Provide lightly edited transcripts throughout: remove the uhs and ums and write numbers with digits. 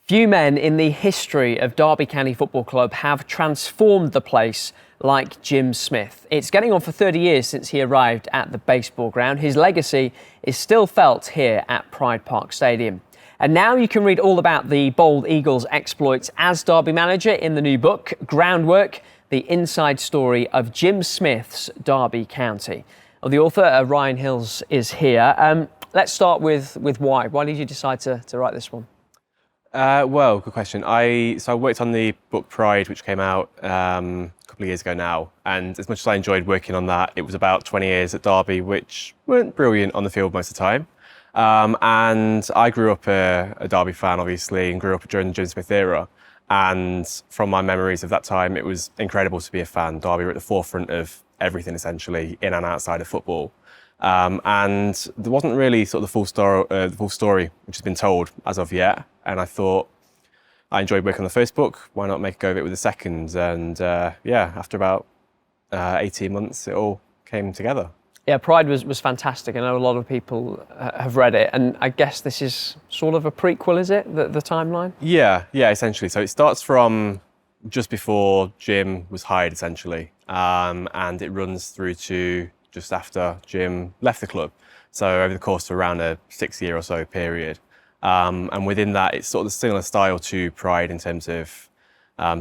Few men in the history of Derby County Football Club have transformed the place like Jim Smith. It's getting on for 30 years since he arrived at the baseball ground. His legacy is still felt here at Pride Park Stadium. And now you can read all about the Bold Eagles' exploits as Derby manager in the new book, Groundwork, the inside story of Jim Smith's Derby County. Well, the author, Ryan Hills, is here. Let's start with why. Why did you decide to write this one? Well, good question. I worked on the book Pride, which came out a couple of years ago now, and as much as I enjoyed working on that, it was about 20 years at Derby, which weren't brilliant on the field most of the time. And I grew up a Derby fan, obviously, and grew up during the Jim Smith era. And from my memories of that time, it was incredible to be a fan. Derby were at the forefront of everything, essentially, in and outside of football. And there wasn't really sort of the full story which has been told as of yet. And I thought I enjoyed working on the first book. Why not make a go of it with the second? And yeah, after about 18 months, it all came together. Yeah, Pride was fantastic. I know a lot of people have read it, and I guess this is sort of a prequel, is it? The timeline? Yeah, essentially. So it starts from just before Jim was hired, essentially, and it runs through to just after Jim left the club. So over the course of around a 6-year or so period. And within that, it's sort of a similar style to Pride in terms of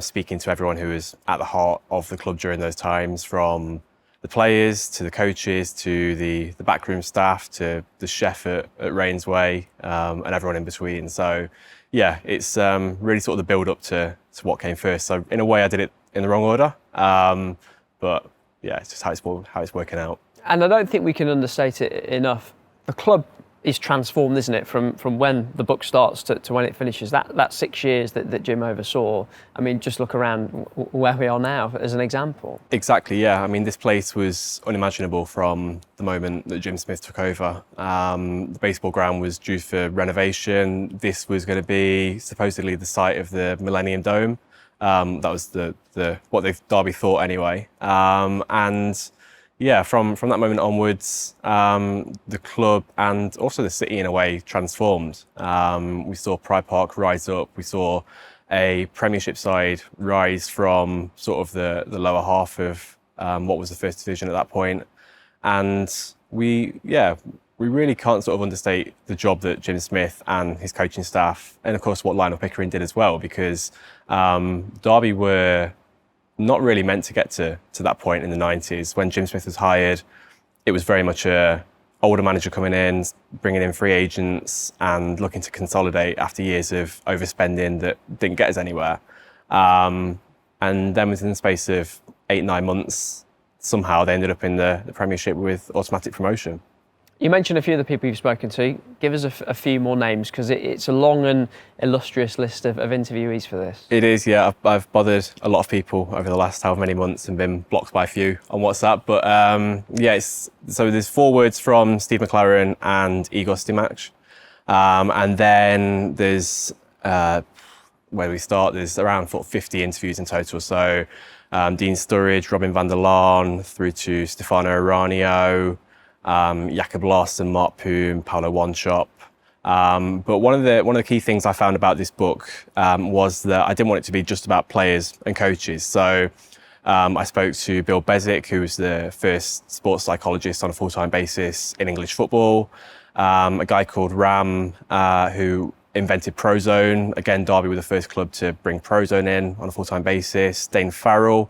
speaking to everyone who was at the heart of the club during those times, from the players to the coaches to the backroom staff to the chef at Rainsway and everyone in between. So yeah, it's really sort of the build up to what came first. So in a way, I did it in the wrong order, but yeah, it's just how it's working out. And I don't think we can understate it enough. The club is transformed, isn't it, from when the book starts to when it finishes. That 6 years that Jim oversaw, I mean, just look around where we are now as an example. Exactly, yeah. I mean, this place was unimaginable from the moment that Jim Smith took over. The baseball ground was due for renovation. This was going to be supposedly the site of the Millennium Dome. That was what Derby thought anyway. And yeah, from that moment onwards, the club and also the city in a way transformed. We saw Pride Park rise up. We saw a Premiership side rise from sort of the lower half of what was the first division at that point. And we really can't sort of understate the job that Jim Smith and his coaching staff, and of course what Lionel Pickering did as well, because Derby were not really meant to get to that point in the 90s. When Jim Smith was hired, it was very much a older manager coming in, bringing in free agents and looking to consolidate after years of overspending that didn't get us anywhere. And then within the space of 8-9 months, somehow they ended up in the Premiership with automatic promotion. You mentioned a few of the people you've spoken to. Give us a few more names, because it's a long and illustrious list of interviewees for this. It is, yeah. I've bothered a lot of people over the last however many months and been blocked by a few on WhatsApp. But yeah, so there's forwards from Steve McLaren and Igor Stimac. And then there's, where do we start? There's around 50 interviews in total. So Dean Sturridge, Robin van der Laan, through to Stefano Aranio, Jakob Larsen, Mark Poom, Paolo Wanchop. But one of the key things I found about this book was that I didn't want it to be just about players and coaches. So I spoke to Bill Bezic, who was the first sports psychologist on a full-time basis in English football. A guy called Ram, who invented Prozone. Again, Derby were the first club to bring Prozone in on a full-time basis. Dane Farrell.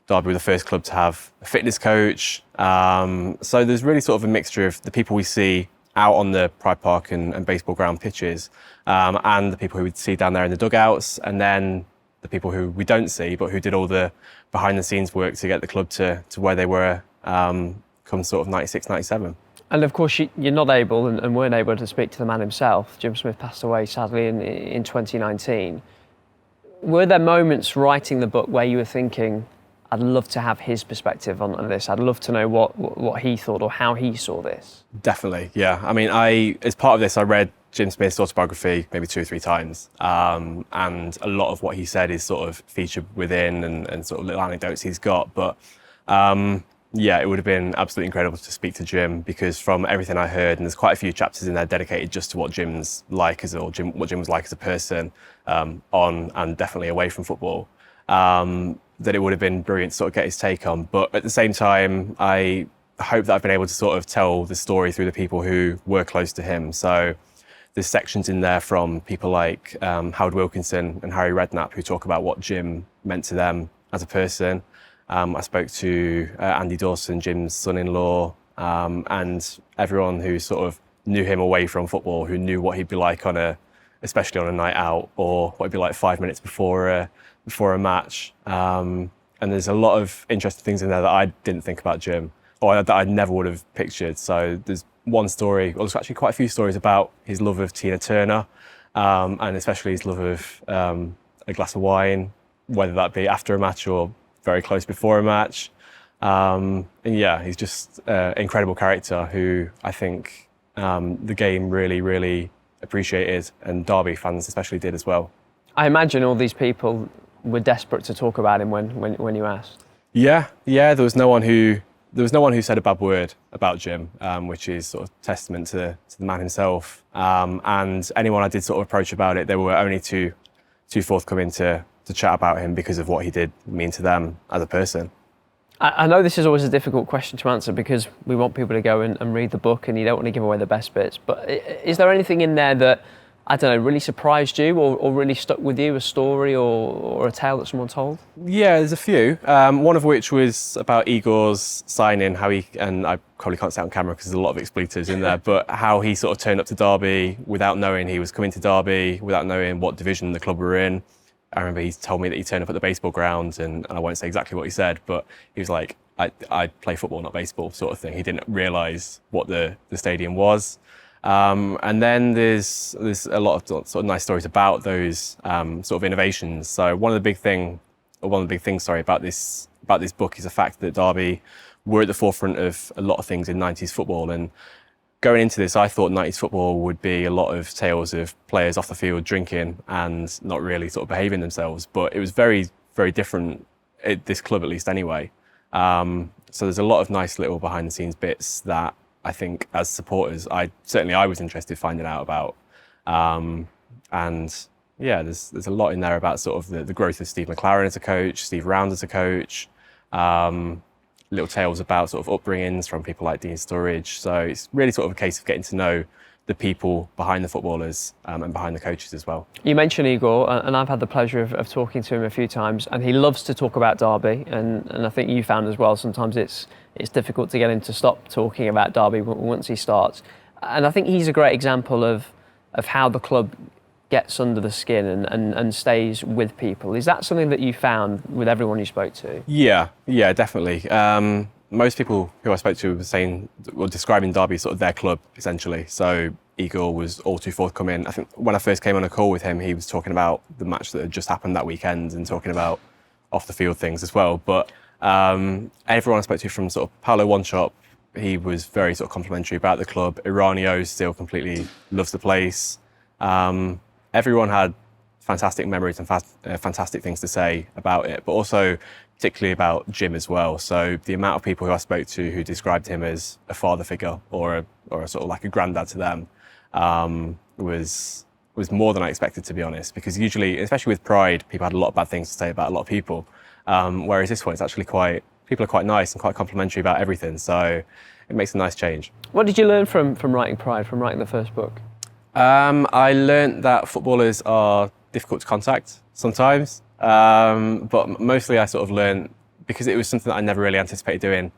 Derby were the first club to have a fitness coach. So there's really sort of a mixture of the people we see out on the Pride Park and baseball ground pitches, and the people who we'd see down there in the dugouts, and then the people who we don't see, but who did all the behind the scenes work to get the club to where they were come sort of 96, 97. And of course, you're not able and weren't able to speak to the man himself. Jim Smith passed away, sadly, in 2019. Were there moments writing the book where you were thinking, I'd love to have his perspective on this. I'd love to know what he thought or how he saw this? Definitely, yeah. I mean, as part of this, I read Jim Smith's autobiography maybe 2 or 3 times. And a lot of what he said is sort of featured within and sort of little anecdotes he's got. But yeah, it would have been absolutely incredible to speak to Jim, because from everything I heard, and there's quite a few chapters in there dedicated just to what Jim's like what Jim was like as a person, on and definitely away from football, that it would have been brilliant to sort of get his take on. But at the same time, I hope that I've been able to sort of tell the story through the people who were close to him. So there's sections in there from people like Howard Wilkinson and Harry Redknapp, who talk about what Jim meant to them as a person. I spoke to Andy Dawson, Jim's son-in-law, and everyone who sort of knew him away from football, who knew what he'd be like especially on a night out, or what he'd be like 5 minutes before a match. And there's a lot of interesting things in there that I didn't think about Jim, or that I never would have pictured. So there's one story, well, there's actually quite a few stories about his love of Tina Turner, and especially his love of a glass of wine, whether that be after a match or very close before a match. And yeah, he's just an incredible character who I think the game really, really appreciated, and Derby fans especially did as well. I imagine all these people were desperate to talk about him when you asked. Yeah, there was no one who said a bad word about Jim, which is sort of testament to the man himself. And anyone I did sort of approach about it, they were only too forthcoming to chat about him because of what he did mean to them as a person. I know this is always a difficult question to answer, because we want people to go and read the book, and you don't want to give away the best bits. But is there anything in there that, I don't know, really surprised you or really stuck with you, a story or a tale that someone told? Yeah, there's a few. One of which was about Igor's signing, and I probably can't say it on camera because there's a lot of expletives in there, but how he sort of turned up to Derby without knowing he was coming to Derby, without knowing what division the club were in. I remember he told me that he turned up at the baseball ground, and I won't say exactly what he said, but he was like, I play football, not baseball, sort of thing. He didn't realise what the stadium was. And then there's a lot of sort of nice stories about those sort of innovations. So one of the big things, about this book is the fact that Derby were at the forefront of a lot of things in 90s football. And going into this, I thought 90s football would be a lot of tales of players off the field drinking and not really sort of behaving themselves. But it was very, very different at this club, at least anyway. So there's a lot of nice little behind the scenes bits that I think as supporters, I was interested finding out about. And yeah, there's a lot in there about sort of the growth of Steve McLaren as a coach, Steve Round as a coach, little tales about sort of upbringings from people like Dean Sturridge. So it's really sort of a case of getting to know the people behind the footballers and behind the coaches as well. You mentioned Igor, and I've had the pleasure of talking to him a few times, and he loves to talk about Derby, and I think you found as well, sometimes it's difficult to get him to stop talking about Derby once he starts. And I think he's a great example of how the club gets under the skin and stays with people. Is that something that you found with everyone you spoke to? Yeah, definitely. Most people who I spoke to were describing Derby as sort of their club, essentially. So Igor was all too forthcoming. I think when I first came on a call with him, he was talking about the match that had just happened that weekend and talking about off-the-field things as well. But everyone I spoke to, from sort of Paolo Wanchop, he was very sort of complimentary about the club. Iranio still completely loves the place. Everyone had fantastic memories and fantastic things to say about it, but also particularly about Jim as well. So the amount of people who I spoke to who described him as a father figure or a sort of like a granddad to them was more than I expected, to be honest, because usually, especially with Pride, people had a lot of bad things to say about a lot of people, whereas this one, it's actually people are quite nice and quite complimentary about everything, so it makes a nice change. What did you learn from writing Pride, from writing the first book? I learned that footballers are difficult to contact sometimes, but mostly I sort of learned, because it was something that I never really anticipated doing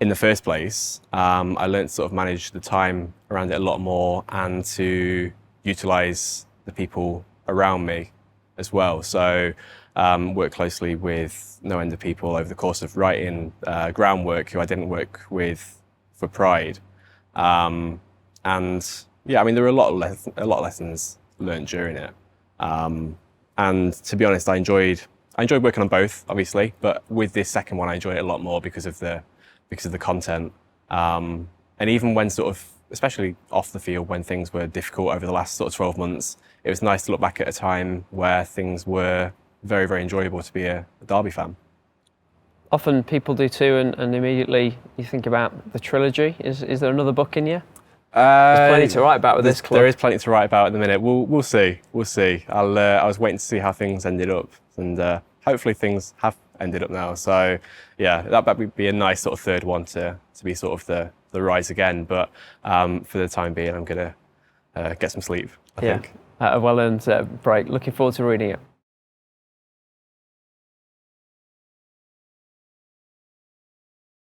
in the first place, I learned to sort of manage the time around it a lot more and to utilise the people around me as well. So work closely with no end of people over the course of writing Groundwork, who I didn't work with for Pride. And yeah, I mean, there were a lot of lessons learned during it. And to be honest, I enjoyed working on both, obviously, but with this second one, I enjoyed it a lot more because of the content. And even when sort of, especially off the field, when things were difficult over the last sort of 12 months, it was nice to look back at a time where things were very, very enjoyable to be a Derby fan. Often people do too, and immediately you think about the trilogy. Is there another book in you? There's plenty to write about with this club. There is plenty to write about at the minute. We'll see. We'll see. I was waiting to see how things ended up, and hopefully things have ended up now. So yeah, that would be a nice sort of third one to be sort of the rise again. But for the time being, I'm gonna get some sleep, I think. A well-earned break. Looking forward to reading it.